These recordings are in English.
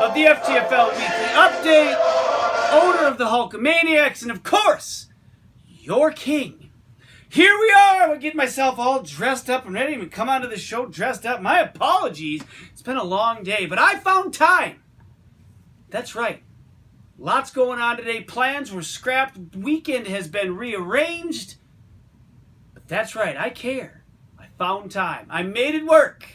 of the FTFL Weekly Update, owner of the Hulkamaniacs, and of course, your king. Here we are. I'm getting myself all dressed up and ready to come onto the show dressed up. My apologies. It's been a long day, but I found time. That's right. Lots going on today. Plans were scrapped. Weekend has been rearranged. But that's right. I care. I found time. I made it work.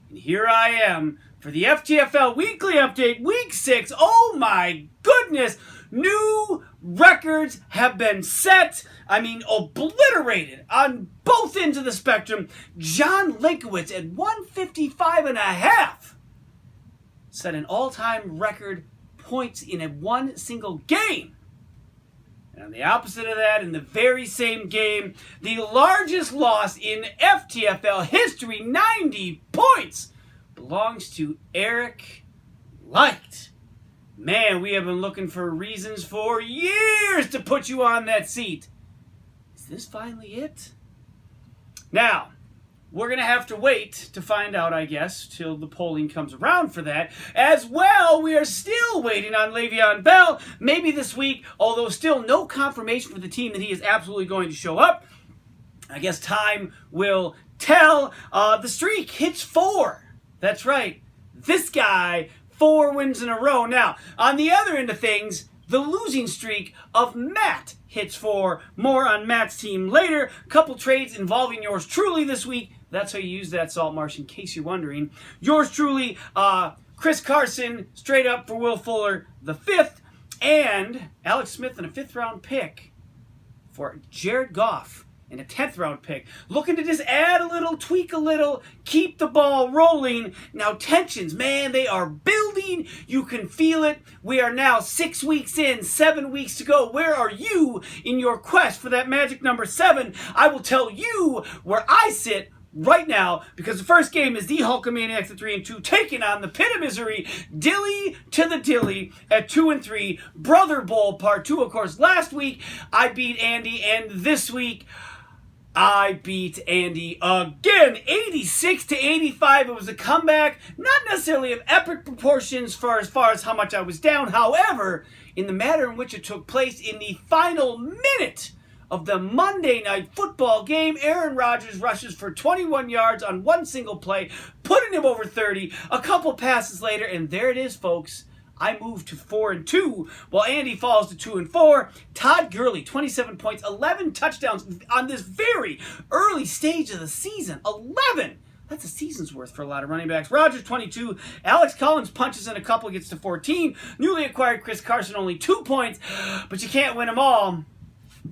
And here I am for the FTFL Weekly Update, Week 6. Oh my goodness! New records have been set. I mean, obliterated on both ends of the spectrum. John Linkowitz at 155.5 set an all-time record points in one single game. And on the opposite of that, in the very same game, the largest loss in FTFL history, 90 points, belongs to Eric Light. Man, we have been looking for reasons for years to put you on that seat. Is this finally it? Now, we're going to have to wait to find out, I guess, till the polling comes around for that. As well, we are still waiting on Le'Veon Bell, maybe this week, although still no confirmation for the team that he is absolutely going to show up. I guess time will tell. The streak hits 4. That's right. This guy, 4 wins in a row. Now, on the other end of things, the losing streak of Matt hits 4. More on Matt's team later. Couple trades involving yours truly this week. That's how you use that salt marsh, in case you're wondering. Yours truly, Chris Carson, straight up for Will Fuller, the 5th, and Alex Smith in a 5th-round pick for Jared Goff in a 10th-round pick. Looking to just add a little, tweak a little, keep the ball rolling. Now, tensions, man, they are building. You can feel it. We are now 6 weeks in, 7 weeks to go. Where are you in your quest for that magic number 7? I will tell you where I sit right now, because the first game is the Hulkamaniacs at 3-2, taking on the Pit of Misery, Dilly to the Dilly at 2-3, Brother Bowl Part 2. Of course, last week I beat Andy, and this week I beat Andy again, 86-85. It was a comeback, not necessarily of epic proportions as far as how much I was down. However, in the manner in which it took place in the final minute of the Monday Night Football game, Aaron Rodgers rushes for 21 yards on one single play, putting him over 30. A couple passes later, and there it is, folks. I moved to 4-2, while Andy falls to 2-4. Todd Gurley, 27 points, 11 touchdowns on this very early stage of the season. 11! That's a season's worth for a lot of running backs. Rodgers, 22. Alex Collins punches in a couple, gets to 14. Newly acquired Chris Carson, only 2 points, but you can't win them all.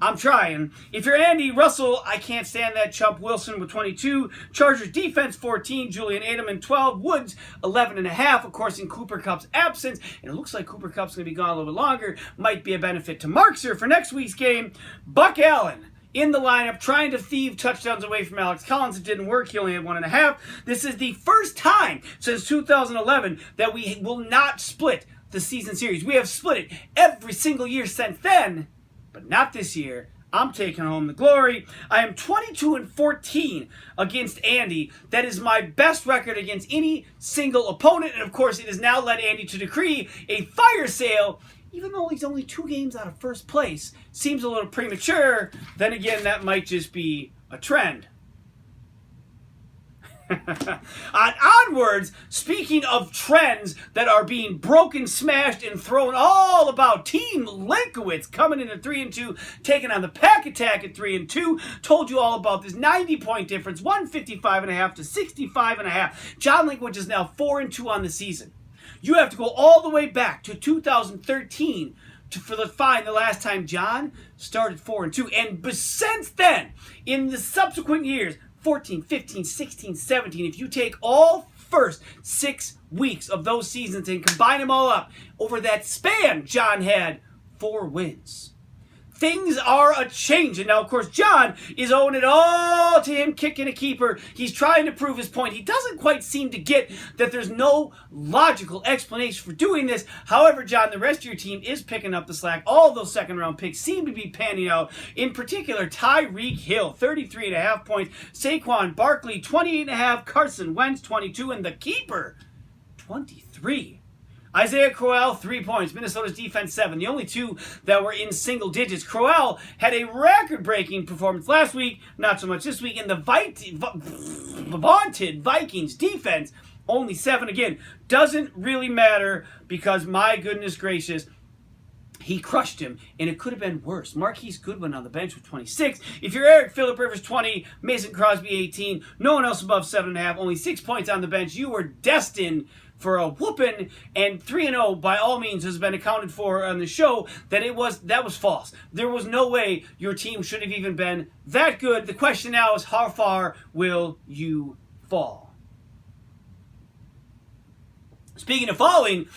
I'm trying. If you're Andy Russell, I can't stand that chump. Wilson with 22. Chargers defense 14. Julian Edelman 12. Woods 11.5. Of course, in Cooper Kupp's absence, and it looks like Cooper Kupp's going to be gone a little bit longer. Might be a benefit to Markser for next week's game. Buck Allen in the lineup, trying to thieve touchdowns away from Alex Collins. It didn't work. He only had 1.5. This is the first time since 2011 that we will not split the season series. We have split it every single year since then, but not this year. I'm taking home the glory. I am 22-14 against Andy. That is my best record against any single opponent. And of course, it has now led Andy to decree a fire sale, even though he's only 2 games out of first place. Seems a little premature. Then again, that might just be a trend. Onwards, speaking of trends that are being broken, smashed, and thrown all about, Team Linkowitz coming in at 3-2, taking on the Pack Attack at 3-2. Told you all about this 90-point difference, 155.5 to 65.5. John Linkowitz is now 4-2 on the season. You have to go all the way back to 2013 to find the last time John started 4-2. And since then, in the subsequent years, 14, 15, 16, 17. If you take all first 6 weeks of those seasons and combine them all up, over that span, John had 4 wins. Things are a-changing. Now, of course, John is owing it all to him kicking a keeper. He's trying to prove his point. He doesn't quite seem to get that there's no logical explanation for doing this. However, John, the rest of your team is picking up the slack. All those second-round picks seem to be panning out. In particular, Tyreek Hill, 33.5 points. Saquon Barkley, 28.5. Carson Wentz, 22. And the keeper, 23. Isaiah Crowell, 3 points. Minnesota's defense, 7. The only two that were in single digits. Crowell had a record-breaking performance last week, not so much this week. And the vaunted Vikings defense, only 7 again. Doesn't really matter because, my goodness gracious, he crushed him, and it could have been worse. Marquise Goodwin on the bench with 26. If you're Eric, Phillip Rivers, 20. Mason Crosby, 18. No one else above 7.5. Only 6 points on the bench. You were destined for a whooping, and 3-0 by all means has been accounted for on the show that was false. There was no way your team should have even been that good. The question now is, how far will you fall? Speaking of falling,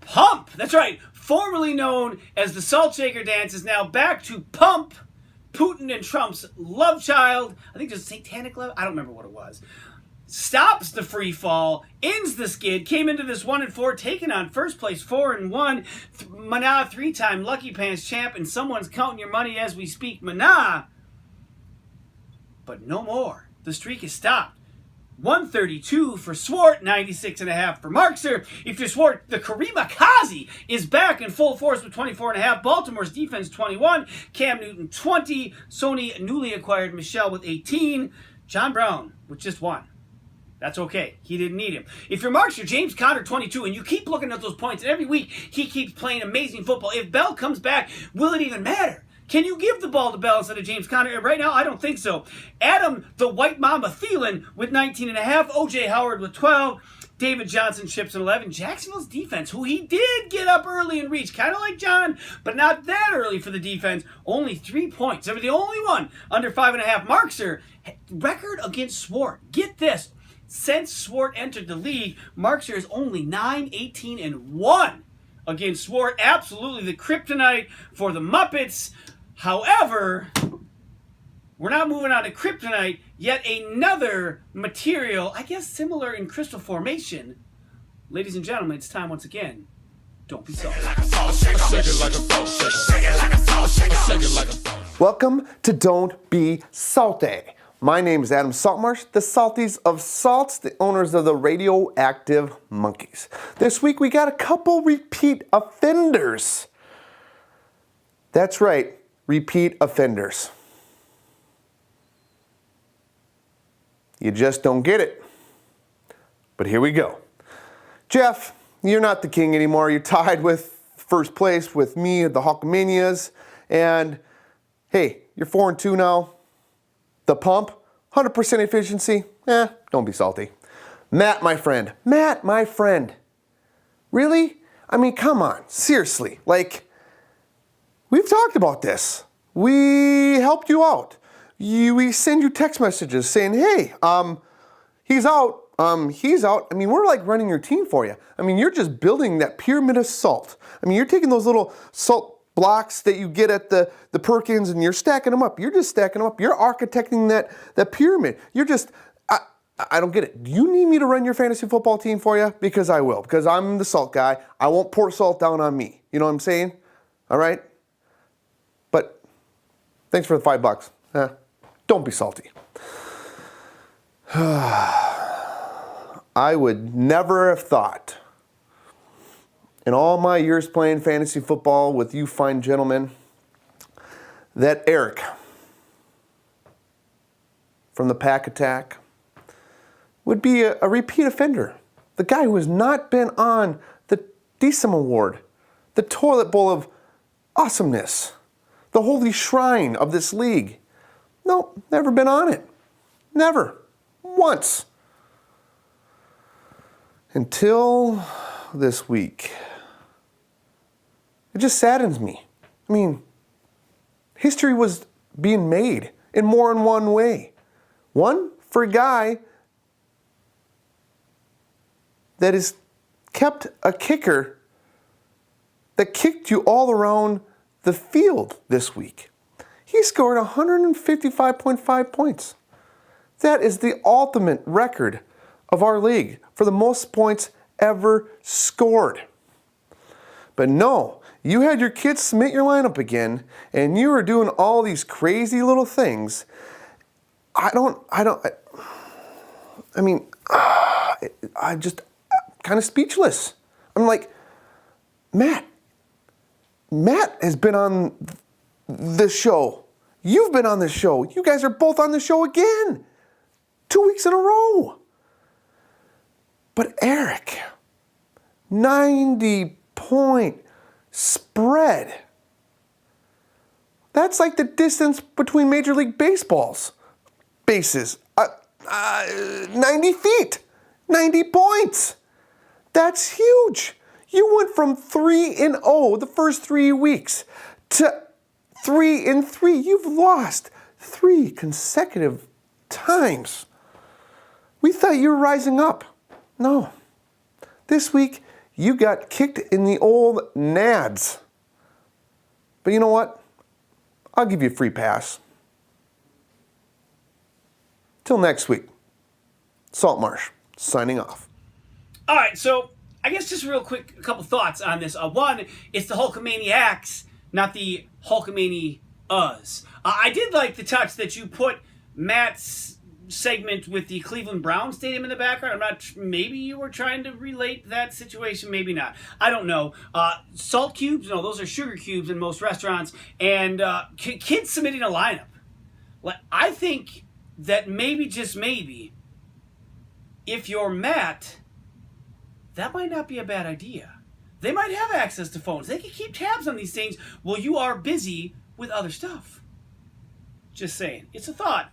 Pump, that's right, formerly known as the Salt Shaker Dance, is now back to Pump, Putin and Trump's love child. I think there's a satanic love. I don't remember what it was. Stops the free fall, ends the skid, came into this 1-4, taking on first place 4-1. Mana, 3-time Lucky Pants champ, and someone's counting your money as we speak. Mana, but no more. The streak is stopped. 132 for Swart, 96.5 for Markser. If you're Swart, the Karima Kazi is back in full force with 24.5. Baltimore's defense, 21. Cam Newton, 20. Sony newly acquired Michelle with 18. John Brown with just 1. That's okay. He didn't need him. If you're Markser, James Conner, 22, and you keep looking at those points, and every week he keeps playing amazing football. If Bell comes back, will it even matter? Can you give the ball to Bell instead of James Conner? Right now, I don't think so. Adam, the White Mamba Thielen with 19.5. O.J. Howard with 12. David Johnson chips at 11. Jacksonville's defense, who he did get up early and reach, kind of like John, but not that early for the defense. Only 3 points. They were the only one under 5.5. Markser, record against Swart. Get this. Since Swart entered the league, Markser is only 9-18-1 against Swart. Absolutely the kryptonite for the Muppets. However, we're not moving on to kryptonite, yet another material, I guess similar in crystal formation. Ladies and gentlemen, it's time once again. Don't be salty. Welcome to Don't Be Salty. My name is Adam Saltmarsh, the Salties of Salts, the owners of the Radioactive Monkeys. This week we got a couple repeat offenders. That's right, repeat offenders. You just don't get it. But here we go. Jeff, you're not the king anymore. You're tied with first place with me at the Hawkamanias. And hey, you're 4-2 now. The Pump, 100% efficiency. Don't be salty. Matt, my friend. Really? I mean, come on. Seriously. Like, we've talked about this. We helped you out. We send you text messages saying, hey, he's out. He's out. I mean, we're like running your team for you. I mean, you're just building that pyramid of salt. I mean, you're taking those little salt blocks that you get at the Perkins and you're stacking them up. You're just stacking them up. You're architecting that pyramid. You're just, I don't get it. Do you need me to run your fantasy football team for you? Because I will. Because I'm the salt guy. I won't pour salt down on me. You know what I'm saying? All right? But thanks for the $5. Don't be salty. I would never have thought in all my years playing fantasy football with you fine gentlemen that Eric from the Pack Attack would be a repeat offender. The guy who has not been on the DSEM Award, the toilet bowl of awesomeness, the holy shrine of this league. Nope, never been on it. Never. Once. Until this week. It just saddens me. I mean, history was being made in more than one way. One, for a guy that has kept a kicker that kicked you all around the field this week. He scored 155.5 points. That is the ultimate record of our league for the most points ever scored. But no, you had your kids submit your lineup again, and you were doing all these crazy little things. I'm just kind of speechless. I'm like, Matt has been on the show. You've been on the show. You guys are both on the show again. 2 weeks in a row. But Eric, 90-point spread. That's like the distance between Major League Baseball's bases. 90 feet. 90 points. That's huge. You went from 3-0 the first 3 weeks to 3-3. You've lost 3 consecutive times. We thought you were rising up. No. This week, you got kicked in the old nads. But you know what? I'll give you a free pass. Till next week. Saltmarsh, signing off. All right, so I guess just real quick, a couple thoughts on this. One, it's the Hulkamaniacs, not the Hulkamania-us. I did like the touch that you put Matt's segment with the Cleveland Browns stadium in the background. I'm not, maybe you were trying to relate that situation, maybe not. I don't know. Salt cubes, no, those are sugar cubes in most restaurants. And kids submitting a lineup. Like, I think that maybe, just maybe, if you're Matt, that might not be a bad idea. They might have access to phones. They can keep tabs on these things while you are busy with other stuff. Just saying. It's a thought.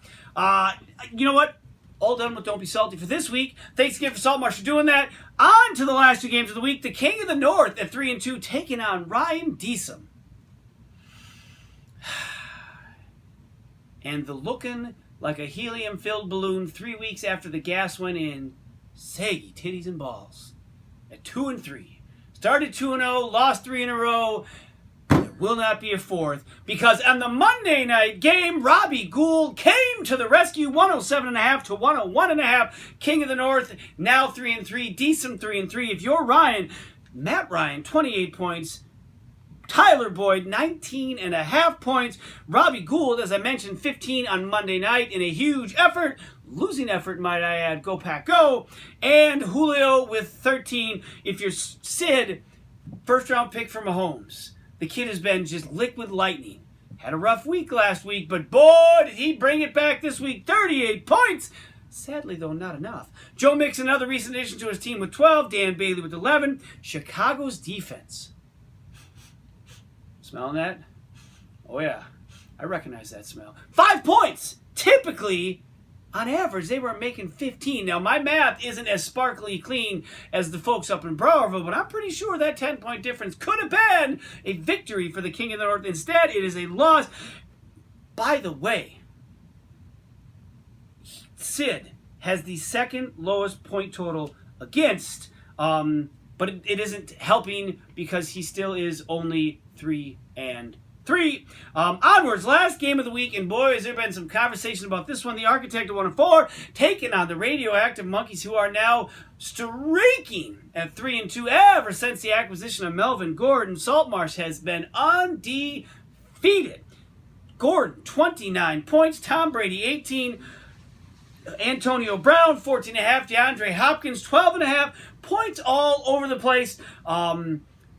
You know what? All done with Don't Be Salty for this week. Thanks again for Saltmarsh for doing that. On to the last 2 games of the week. The King of the North at 3-2 taking on Ryan Deesum. And the looking like a helium-filled balloon 3 weeks after the gas went in, saggy titties and balls. At 2-3. Started 2-0, lost 3 in a row. There will not be a fourth, because on the Monday night game, Robbie Gould came to the rescue, 107.5 to 101.5. King of the North, now 3-3. Deesum 3-3. If you're Ryan, Matt Ryan, 28 points. Tyler Boyd, 19.5 points. Robbie Gould, as I mentioned, 15 on Monday night in a huge effort. Losing effort, might I add. Go Pack Go. And Julio with 13. If you're Sid, first round pick for Mahomes. The kid has been just liquid lightning. Had a rough week last week, but boy, did he bring it back this week. 38 points. Sadly, though, not enough. Joe Mixon, another recent addition to his team with 12. Dan Bailey with 11. Chicago's defense. Smelling that? Oh, yeah. I recognize that smell. 5 points! Typically, on average, they were making 15. Now, my math isn't as sparkly clean as the folks up in Browerville, but I'm pretty sure that 10-point difference could have been a victory for the King of the North. Instead, it is a loss. By the way, Sid has the second lowest point total against, but it isn't helping because he still is only 3-3. Onwards, last game of the week, and boy, has there been some conversation about this one. The Architect of 1-4 taking on the Radioactive Monkeys, who are now streaking at 3-2 ever since the acquisition of Melvin Gordon. Saltmarsh has been undefeated. Gordon, 29 points. Tom Brady, 18. Antonio Brown, 14.5. DeAndre Hopkins, 12.5. Points all over the place.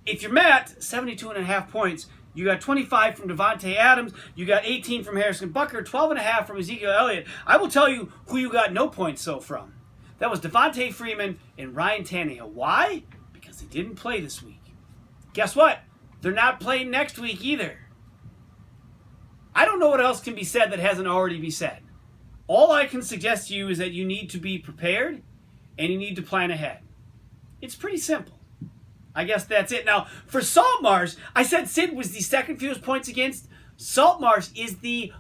If you're Matt, 72.5 points. You got 25 from Devontae Adams. You got 18 from Harrison Butker. 12.5 from Ezekiel Elliott. I will tell you who you got no points so from. That was Devontae Freeman and Ryan Tannehill. Why? Because they didn't play this week. Guess what? They're not playing next week either. I don't know what else can be said that hasn't already been said. All I can suggest to you is that you need to be prepared and you need to plan ahead. It's pretty simple. I guess that's it. Now, for Saltmarsh, I said Sid was the second fewest points against. Saltmarsh is the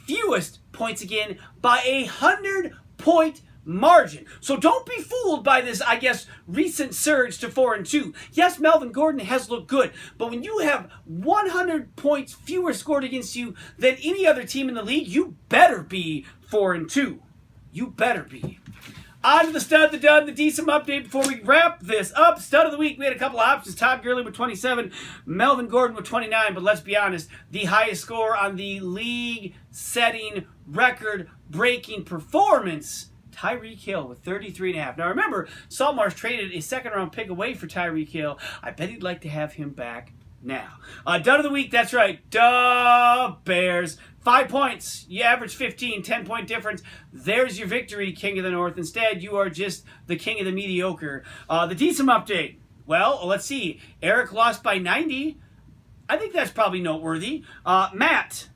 fewest points again by 100-point margin. So don't be fooled by this, I guess, recent surge to 4-2. Yes, Melvin Gordon has looked good, but when you have 100 points fewer scored against you than any other team in the league, you better be 4-2. You better be. On to the stud, the dud, the Deesum update before we wrap this up. Stud of the week, we had a couple of options. Todd Gurley with 27, Melvin Gordon with 29, but let's be honest, the highest score on the league-setting, record-breaking performance Tyreek Hill with 33.5. Now remember, Saltmarsh traded a second-round pick away for Tyreek Hill. I bet he'd like to have him back now. Dud of the week, that's right. Duh, Bears. 5 points. You average 15, 10-point difference. There's your victory, King of the North. Instead, you are just the king of the mediocre. The decent update. Well, let's see. Eric lost by 90. I think that's probably noteworthy. Matt.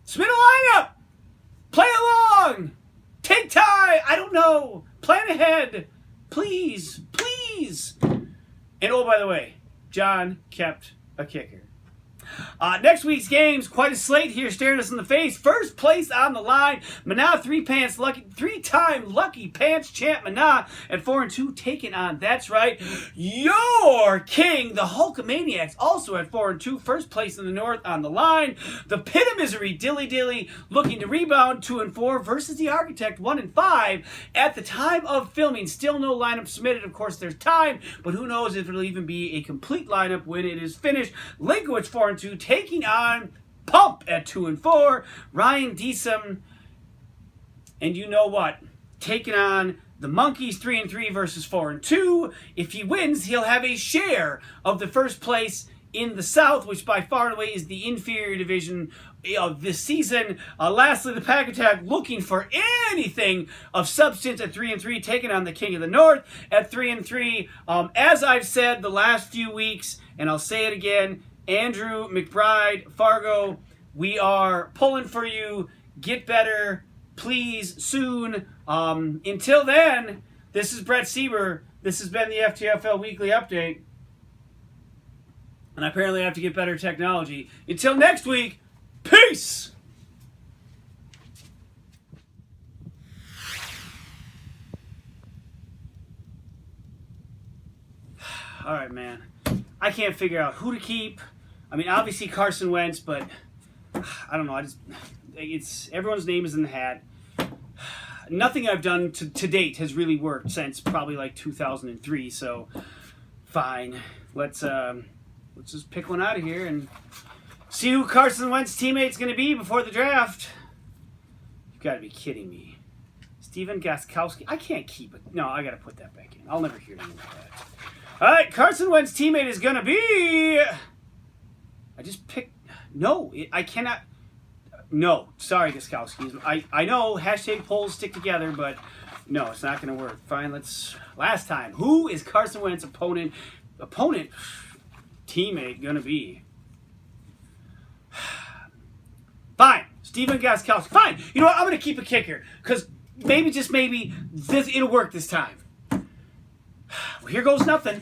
Spin a lineup. Play along. Take time. I don't know. Plan ahead. Please. Please. And oh, by the way, John kept a kicker. Next week's games, quite a slate here staring us in the face. First place on the line, Mana three-time lucky pants champ Mana at 4-2 taking on, that's right, your king, the Hulkamaniacs, also at 4-2, first place in the North on the line. The Pit of Misery, Dilly Dilly, looking to rebound 2-4 versus the Architect 1-5. At the time of filming, still no lineup submitted. Of course, there's time, but who knows if it'll even be a complete lineup when it is finished. Linkowitz 4-2. Taking on Pump at 2-4. Ryan Deesum, and you know what? Taking on the Monkeys 3-3 versus 4-2. If he wins, he'll have a share of the first place in the South, which by far and away is the inferior division of this season. Lastly, the Pack Attack looking for anything of substance at 3-3, taking on the King of the North at 3-3. As I've said the last few weeks, and I'll say it again, Andrew McBride, Fargo, we are pulling for you. Get better, please, soon. Until then, this is Brett Sieber. This has been the FTFL Weekly Update. And I apparently have to get better technology. Until next week, peace! All right, man. I can't figure out who to keep. I mean, obviously Carson Wentz, but I don't know. It's everyone's name is in the hat. Nothing I've done to date has really worked since probably like 2003. So, fine. Let's just pick one out of here and see who Carson Wentz's teammate's going to be before the draft. You've got to be kidding me. Steven Gostkowski. I can't keep it. No, I got to put that back in. I'll never hear anything like that. All right, Carson Wentz's teammate is going to be... I just picked... No, I cannot... No, sorry, Gostkowski. I know, hashtag polls stick together, but no, it's not going to work. Fine, let's... Last time, who is Carson Wentz's opponent, teammate going to be? Fine, Steven Gostkowski. Fine, you know what? I'm going to keep a kicker, because maybe, just maybe, it'll work this time. Well, here goes nothing.